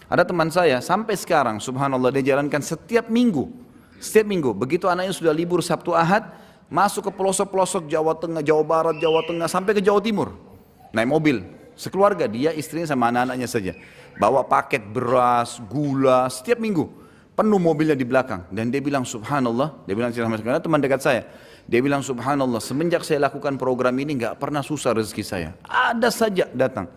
Ada teman saya sampai sekarang, subhanallah, dia jalankan setiap minggu. Setiap minggu, begitu anaknya sudah libur Sabtu Ahad, masuk ke pelosok-pelosok Jawa Tengah, Jawa Barat, Jawa Tengah, sampai ke Jawa Timur. Naik mobil, sekeluarga, dia, istrinya sama anak-anaknya saja. Bawa paket beras, gula, setiap minggu. Penuh mobilnya di belakang. Dan dia bilang subhanallah, dia bilang sama sekali, teman dekat saya. Dia bilang subhanallah, semenjak saya lakukan program ini gak pernah susah rezeki saya. Ada saja datang.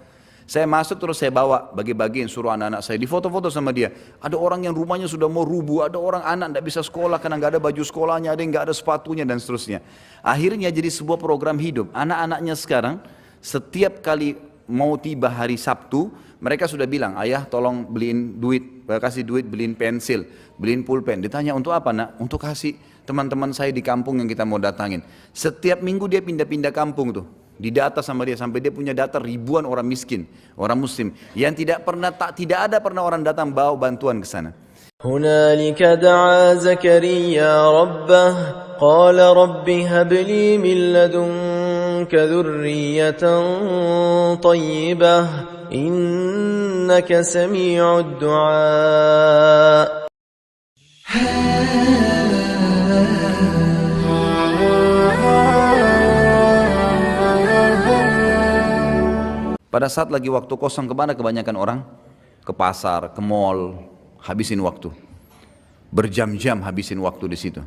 Saya masuk terus saya bawa, bagi-bagiin, suruh anak-anak saya, di foto-foto sama dia. Ada orang yang rumahnya sudah mau rubuh, ada orang anak tidak bisa sekolah karena nggak ada baju sekolahnya, ada yang nggak ada sepatunya dan seterusnya. Akhirnya jadi sebuah program hidup. Anak-anaknya sekarang, setiap kali mau tiba hari Sabtu, mereka sudah bilang, ayah tolong beliin duit, kasih duit, beliin pensil, beliin pulpen. Ditanya untuk apa nak? Untuk kasih teman-teman saya di kampung yang kita mau datangin. Setiap minggu dia pindah-pindah kampung tuh. Didata sama dia sampai dia punya data ribuan orang miskin, orang muslim yang tidak ada pernah orang datang bawa bantuan ke sana. هنالك دعا زكريا ربه قال رب هب لي من لدنك ذرية طيبة إنك سميع الدعاء. Pada saat lagi waktu kosong, kemana kebanyakan orang? Ke pasar, ke mall, habisin waktu. Berjam-jam habisin waktu di situ.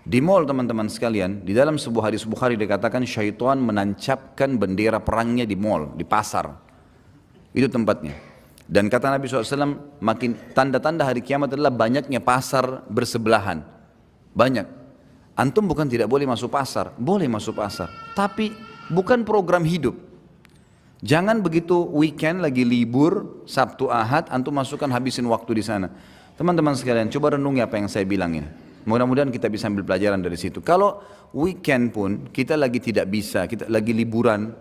Di mall teman-teman sekalian, di dalam sebuah hadis Bukhari dikatakan syaitan menancapkan bendera perangnya di mall, di pasar. Itu tempatnya. Dan kata Nabi SAW, makin tanda-tanda hari kiamat adalah banyaknya pasar bersebelahan. Banyak. Antum bukan tidak boleh masuk pasar, boleh masuk pasar. Tapi bukan program hidup. Jangan begitu weekend lagi libur, Sabtu Ahad, antum masukkan habisin waktu di sana. Teman-teman sekalian, coba renungi apa yang saya bilangin. Mudah-mudahan kita bisa ambil pelajaran dari situ. Kalau weekend pun kita lagi tidak bisa, kita lagi liburan,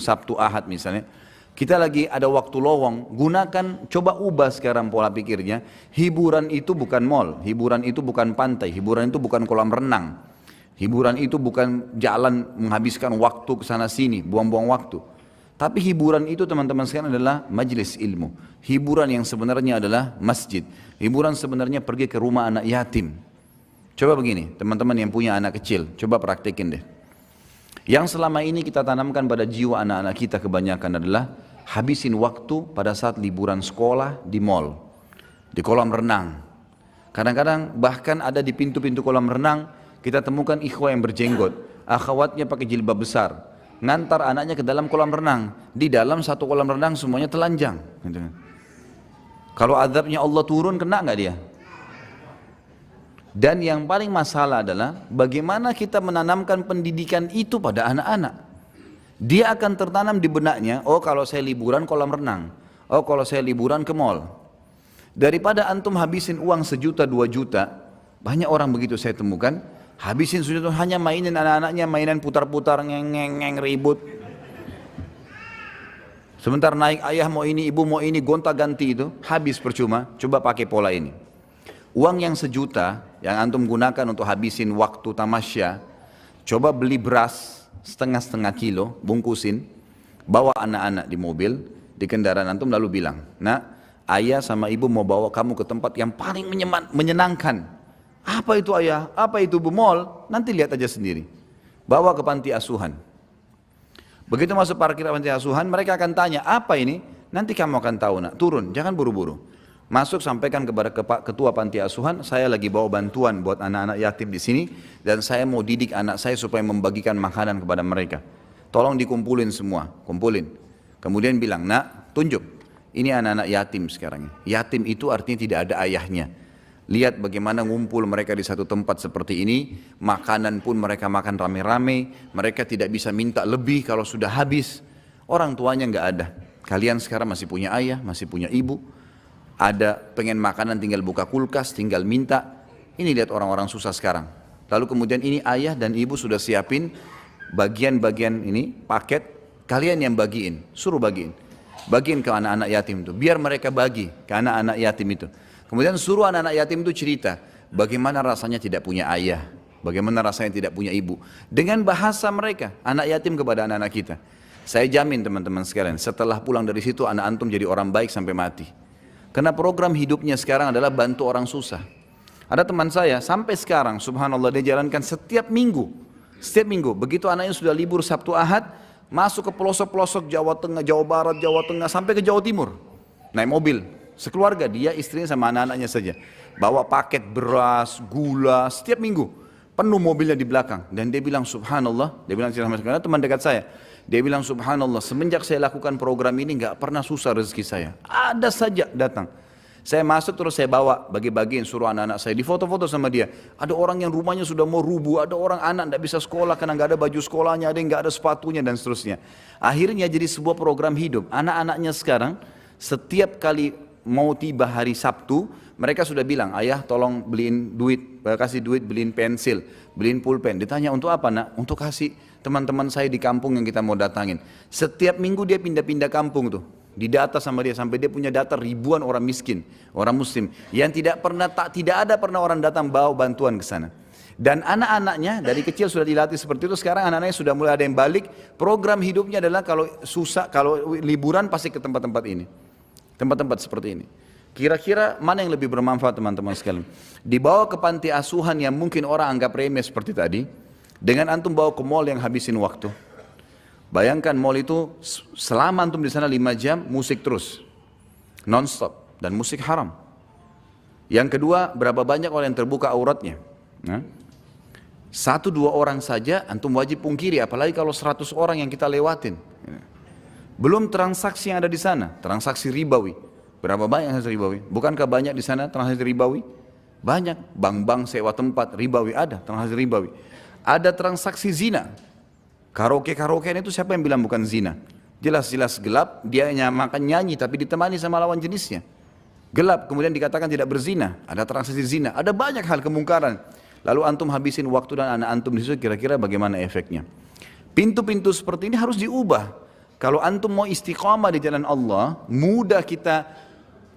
Sabtu Ahad misalnya, kita lagi ada waktu lowong, gunakan, coba ubah sekarang pola pikirnya. Hiburan itu bukan mall, hiburan itu bukan pantai, hiburan itu bukan kolam renang. Hiburan itu bukan jalan menghabiskan waktu ke sana sini, buang-buang waktu. Tapi hiburan itu teman-teman sekalian adalah majelis ilmu. Hiburan yang sebenarnya adalah masjid. Hiburan sebenarnya pergi ke rumah anak yatim. Coba begini, teman-teman yang punya anak kecil, coba praktekin deh. Yang selama ini kita tanamkan pada jiwa anak-anak kita kebanyakan adalah habisin waktu pada saat liburan sekolah di mall, di kolam renang. Kadang-kadang bahkan ada di pintu-pintu kolam renang, kita temukan ikhwah yang berjenggot, akhwatnya pakai jilbab besar, ngantar anaknya ke dalam kolam renang. Di dalam satu kolam renang semuanya telanjang. Kalau azabnya Allah turun, kena nggak dia? Dan yang paling masalah adalah bagaimana kita menanamkan pendidikan itu pada anak-anak. Dia akan tertanam di benaknya, oh kalau saya liburan kolam renang, oh kalau saya liburan ke mall. Daripada antum habisin uang 1 juta 2 juta, banyak orang begitu saya temukan, habisin sudah hanya mainin anak-anaknya, mainan putar-putar, ngeng-ngeng ribut. Sebentar naik ayah mau ini, ibu mau ini, gonta-ganti itu, habis percuma. Coba pakai pola ini. Uang yang 1 juta yang antum gunakan untuk habisin waktu tamasya, coba beli beras setengah kilo, bungkusin, bawa anak-anak di mobil, di kendaraan antum lalu bilang, nak, ayah sama ibu mau bawa kamu ke tempat yang paling menyenangkan. Apa itu ayah? Apa itu bu? Mall? Nanti lihat aja sendiri. Bawa ke panti asuhan. Begitu masuk parkir panti asuhan, mereka akan tanya, apa ini? Nanti kamu akan tahu nak, turun, jangan buru-buru. Masuk sampaikan kepada ketua panti asuhan, saya lagi bawa bantuan buat anak-anak yatim di sini dan saya mau didik anak saya supaya membagikan makanan kepada mereka. Tolong dikumpulin semua, kumpulin. Kemudian bilang, nak, tunjuk. Ini anak-anak yatim sekarang. Yatim itu artinya tidak ada ayahnya. Lihat bagaimana ngumpul mereka di satu tempat seperti ini, makanan pun mereka makan rame-rame, mereka tidak bisa minta lebih kalau sudah habis. Orang tuanya nggak ada. Kalian sekarang masih punya ayah, masih punya ibu. Ada pengen makanan tinggal buka kulkas, tinggal minta. Ini lihat orang-orang susah sekarang. Lalu kemudian ini ayah dan ibu sudah siapin bagian-bagian ini, paket, kalian yang bagiin, suruh bagiin. Bagiin ke anak-anak yatim itu, biar mereka bagi ke anak-anak yatim itu. Kemudian suruh anak-anak yatim itu cerita, bagaimana rasanya tidak punya ayah, bagaimana rasanya tidak punya ibu. Dengan bahasa mereka, anak yatim kepada anak-anak kita. Saya jamin teman-teman sekalian, setelah pulang dari situ anak antum jadi orang baik sampai mati. Karena program hidupnya sekarang adalah bantu orang susah. Ada teman saya sampai sekarang, subhanallah, dia jalankan setiap minggu. Setiap minggu, begitu anaknya sudah libur Sabtu Ahad, masuk ke pelosok-pelosok Jawa Tengah, Jawa Barat, Jawa Tengah, sampai ke Jawa Timur. Naik mobil, sekeluarga, dia, istrinya sama anak-anaknya saja. Bawa paket beras, gula, setiap minggu. Penuh mobilnya di belakang. Dan dia bilang subhanallah, dia bilang karena teman dekat saya. Dia bilang subhanallah, semenjak saya lakukan program ini nggak pernah susah rezeki saya. Ada saja datang. Saya masuk terus saya bawa, bagi-bagiin, suruh anak-anak saya, di foto-foto sama dia. Ada orang yang rumahnya sudah mau rubuh, ada orang anak tidak bisa sekolah karena nggak ada baju sekolahnya, ada yang nggak ada sepatunya dan seterusnya. Akhirnya jadi sebuah program hidup. Anak-anaknya sekarang setiap kali mau tiba hari Sabtu, mereka sudah bilang, ayah tolong beliin duit, kasih duit beliin pensil, beliin pulpen. Ditanya untuk apa nak? Untuk kasih teman-teman saya di kampung yang kita mau datangin. Setiap minggu dia pindah-pindah kampung tuh. Didata sama dia sampai dia punya data ribuan orang miskin, orang muslim yang tidak ada pernah orang datang bawa bantuan ke sana. Dan anak-anaknya dari kecil sudah dilatih seperti itu. Sekarang anak-anaknya sudah mulai ada yang balik. Program hidupnya adalah kalau susah, kalau liburan pasti ke tempat-tempat ini, tempat-tempat seperti ini. Kira-kira mana yang lebih bermanfaat teman-teman sekalian? Dibawa ke panti asuhan yang mungkin orang anggap remeh seperti tadi, dengan antum bawa ke mall yang habisin waktu. Bayangkan mall itu selama antum di sana 5 jam musik terus, non-stop, dan musik haram. Yang kedua, berapa banyak orang yang terbuka auratnya? Nah, 1-2 orang saja antum wajib pungkiri, apalagi kalau 100 orang yang kita lewatin. Belum transaksi yang ada di sana, transaksi ribawi. Berapa banyak transaksi ribawi? Bukankah banyak di sana transaksi ribawi? Banyak, bank-bank sewa tempat ribawi ada, transaksi ribawi. Ada transaksi zina. Karaoke-karaokean itu siapa yang bilang bukan zina? Jelas-jelas gelap, dia makan nyanyi tapi ditemani sama lawan jenisnya. Gelap, kemudian dikatakan tidak berzina, ada transaksi zina, ada banyak hal kemungkaran. Lalu antum habisin waktu dan anak antum di situ, kira-kira bagaimana efeknya? Pintu-pintu seperti ini harus diubah. Kalau antum mau istiqamah di jalan Allah, mudah kita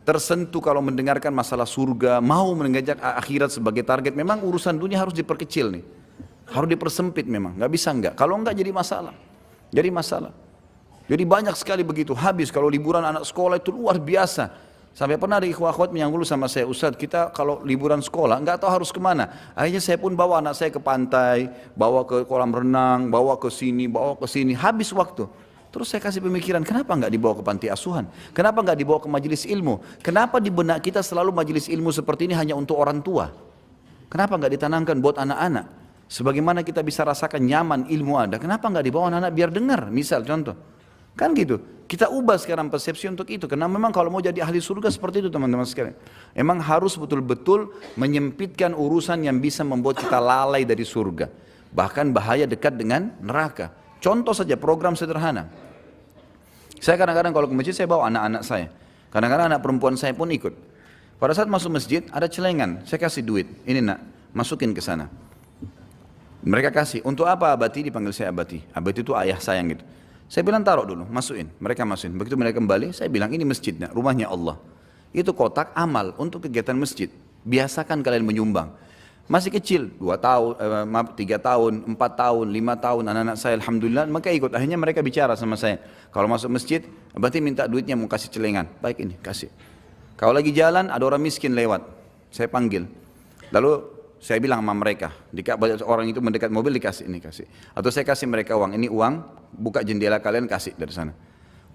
tersentuh kalau mendengarkan masalah surga, mau mengajak akhirat sebagai target. Memang urusan dunia harus diperkecil nih. Harus dipersempit memang, nggak bisa nggak. Kalau nggak jadi masalah, jadi masalah. Jadi banyak sekali begitu. Habis kalau liburan anak sekolah itu luar biasa. Sampai pernah ada ikhwah-akhwat yang dulu sama saya, Ustadz kita kalau liburan sekolah nggak tahu harus kemana. Akhirnya saya pun bawa anak saya ke pantai, bawa ke kolam renang, bawa ke sini. Habis waktu. Terus saya kasih pemikiran, kenapa nggak dibawa ke panti asuhan? Kenapa nggak dibawa ke majelis ilmu? Kenapa di benak kita selalu majelis ilmu seperti ini hanya untuk orang tua? Kenapa nggak ditanamkan buat anak-anak? Sebagaimana kita bisa rasakan nyaman ilmu ada, kenapa nggak dibawa anak-anak biar dengar? Misal contoh, kan gitu. Kita ubah sekarang persepsi untuk itu, karena memang kalau mau jadi ahli surga seperti itu teman-teman sekalian. Emang harus betul-betul menyempitkan urusan yang bisa membuat kita lalai dari surga. Bahkan bahaya dekat dengan neraka. Contoh saja program sederhana. Saya kadang-kadang kalau ke masjid saya bawa anak-anak saya. Kadang-kadang anak perempuan saya pun ikut. Pada saat masuk masjid ada celengan, saya kasih duit. Ini nak, masukin ke sana. Mereka kasih, untuk apa abati? Dipanggil saya abati. Abati itu ayah sayang gitu. Saya bilang taruh dulu, masukin. Mereka masukin. Begitu mereka kembali, saya bilang ini masjidnya, rumahnya Allah. Itu kotak amal untuk kegiatan masjid. Biasakan kalian menyumbang. Masih kecil, 2 tahun, 3 tahun, 4 tahun, 5 tahun, anak-anak saya alhamdulillah, maka ikut. Akhirnya mereka bicara sama saya. Kalau masuk masjid, abati minta duitnya mau kasih celengan. Baik ini, kasih. Kalau lagi jalan, ada orang miskin lewat. Saya panggil. Lalu saya bilang sama mereka, orang itu mendekat mobil dikasih ini kasih. Atau saya kasih mereka uang, ini uang, buka jendela kalian kasih dari sana.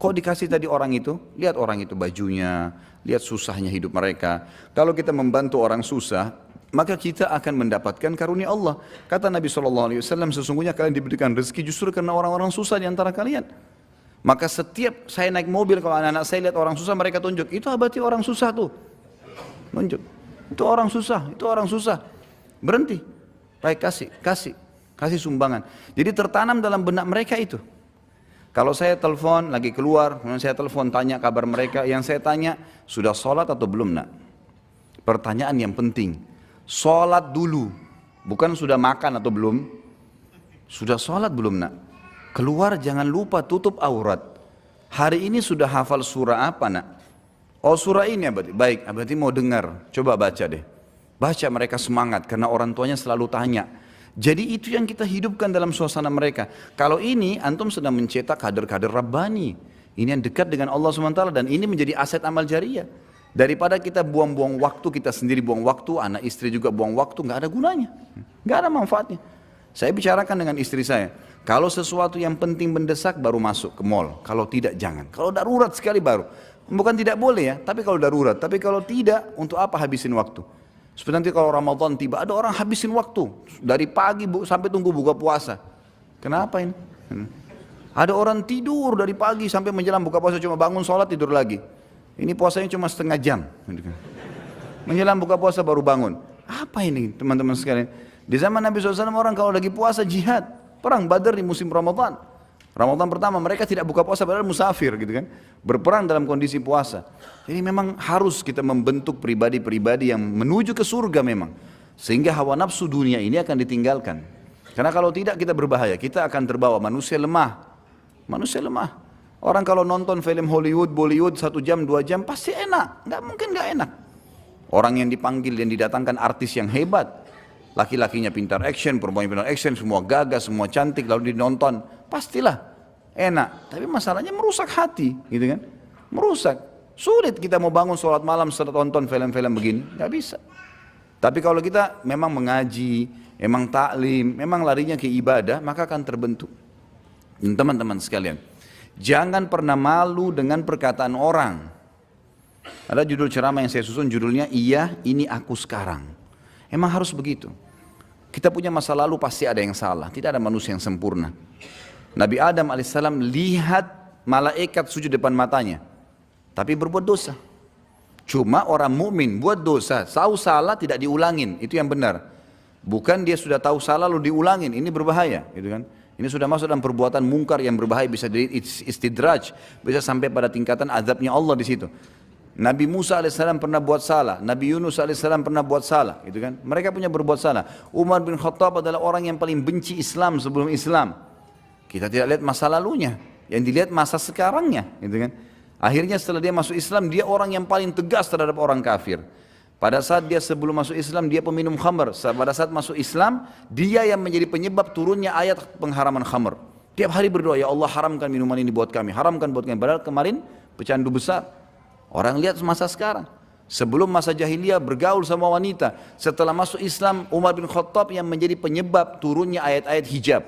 Kok dikasih tadi orang itu? Lihat orang itu bajunya, lihat susahnya hidup mereka. Kalau kita membantu orang susah, maka kita akan mendapatkan karunia Allah. Kata Nabi SAW, sesungguhnya kalian diberikan rezeki justru karena orang-orang susah di antara kalian. Maka setiap saya naik mobil, kalau anak-anak saya lihat orang susah, mereka tunjuk, itu berarti orang susah tuh. Tunjuk, itu orang susah, itu orang susah. Berhenti, baik kasih sumbangan. Jadi tertanam dalam benak mereka itu. Kalau saya telepon lagi keluar, kemudian saya telepon tanya kabar mereka, yang saya tanya sudah sholat atau belum nak? Pertanyaan yang penting, sholat dulu, bukan sudah makan atau belum. Sudah sholat belum nak? Keluar jangan lupa tutup aurat. Hari ini sudah hafal surah apa nak? Oh surah ini abadi, baik abadi mau dengar, coba baca deh. Baca mereka semangat karena orang tuanya selalu tanya. Jadi itu yang kita hidupkan dalam suasana mereka. Kalau ini antum sedang mencetak kader-kader Rabbani. Ini yang dekat dengan Allah SWT dan ini menjadi aset amal jariah. Daripada kita buang-buang waktu, kita sendiri buang waktu, anak istri juga buang waktu, nggak ada gunanya, nggak ada manfaatnya. Saya bicarakan dengan istri saya, kalau sesuatu yang penting mendesak baru masuk ke mall, kalau tidak jangan. Kalau darurat sekali baru, bukan tidak boleh ya, tapi kalau darurat. Tapi kalau tidak, untuk apa habisin waktu? Seperti nanti kalau Ramadan tiba, ada orang habisin waktu dari pagi sampai tunggu buka puasa. Kenapa ini? Ada orang tidur dari pagi sampai menjelang buka puasa, cuma bangun sholat tidur lagi. Ini puasanya cuma setengah jam. Menjelang buka puasa baru bangun. Apa ini teman-teman sekalian? Di zaman Nabi SAW orang kalau lagi puasa jihad. Perang Badar di musim Ramadan. Ramadan pertama mereka tidak buka puasa padahal musafir gitu kan. Berperang dalam kondisi puasa. Jadi memang harus kita membentuk pribadi-pribadi yang menuju ke surga memang. Sehingga hawa nafsu dunia ini akan ditinggalkan. Karena kalau tidak kita berbahaya. Kita akan terbawa manusia lemah. Manusia lemah. Orang kalau nonton film Hollywood, Bollywood 1 jam, 2 jam pasti enak. Nggak mungkin nggak enak. Orang yang dipanggil, yang didatangkan artis yang hebat. Laki-lakinya pintar action, perempuannya pintar action, semua gagah, semua cantik, lalu dinonton. Pastilah enak. Tapi masalahnya merusak hati, gitu kan? Merusak. Sulit kita mau bangun sholat malam setelah tonton film-film begini. Nggak bisa. Tapi kalau kita memang mengaji, memang taklim, memang larinya ke ibadah, maka akan terbentuk. Dan teman-teman sekalian, jangan pernah malu dengan perkataan orang. Ada judul ceramah yang saya susun, judulnya Iya Ini Aku Sekarang. Emang harus begitu. Kita punya masa lalu pasti ada yang salah. Tidak ada manusia yang sempurna. Nabi Adam alaihissalam lihat malaikat sujud depan matanya, tapi berbuat dosa. Cuma orang mukmin buat dosa, tahu salah tidak diulangin, itu yang benar. Bukan dia sudah tahu salah lalu diulangin, ini berbahaya, gitu kan? Ini sudah masuk dalam perbuatan mungkar yang berbahaya, bisa jadi istidraj, bisa sampai pada tingkatan azabnya Allah di situ. Nabi Musa alaihissalam pernah buat salah, Nabi Yunus alaihissalam pernah buat salah, gitu kan? Mereka punya berbuat salah. Umar bin Khattab adalah orang yang paling benci Islam sebelum Islam. Kita tidak lihat masa lalunya, yang dilihat masa sekarangnya, gitu kan? Akhirnya setelah dia masuk Islam, dia orang yang paling tegas terhadap orang kafir. Pada saat dia sebelum masuk Islam, dia peminum khamr. Pada saat masuk Islam, dia yang menjadi penyebab turunnya ayat pengharaman khamr. Tiap hari berdoa, ya Allah haramkan minuman ini buat kami, haramkan buat kami. Padahal kemarin pecandu besar. Orang lihat masa sekarang. Sebelum masa jahiliyah bergaul sama wanita. Setelah masuk Islam, Umar bin Khattab yang menjadi penyebab turunnya ayat-ayat hijab.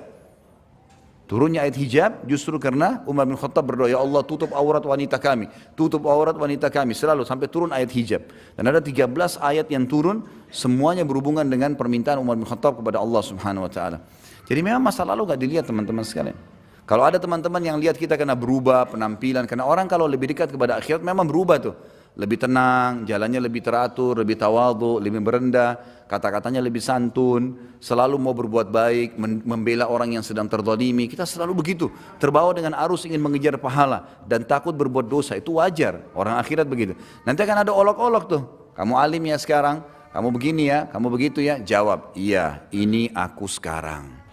Turunnya ayat hijab justru karena Umar bin Khattab berdoa, ya Allah tutup aurat wanita kami, tutup aurat wanita kami, selalu sampai turun ayat hijab. Dan ada 13 ayat yang turun, semuanya berhubungan dengan permintaan Umar bin Khattab kepada Allah Subhanahu wa taala. Jadi memang masa lalu gak dilihat teman-teman sekalian. Kalau ada teman-teman yang lihat kita kena berubah penampilan, karena orang kalau lebih dekat kepada akhirat memang berubah tuh. Lebih tenang, jalannya lebih teratur, lebih tawadhu, lebih merendah, kata-katanya lebih santun, selalu mau berbuat baik, membela orang yang sedang terzalimi. Kita selalu begitu, terbawa dengan arus ingin mengejar pahala dan takut berbuat dosa. Itu wajar, orang akhirat begitu. Nanti akan ada olok-olok tuh, kamu alim ya sekarang, kamu begini ya, kamu begitu ya. Jawab, iya ini aku sekarang.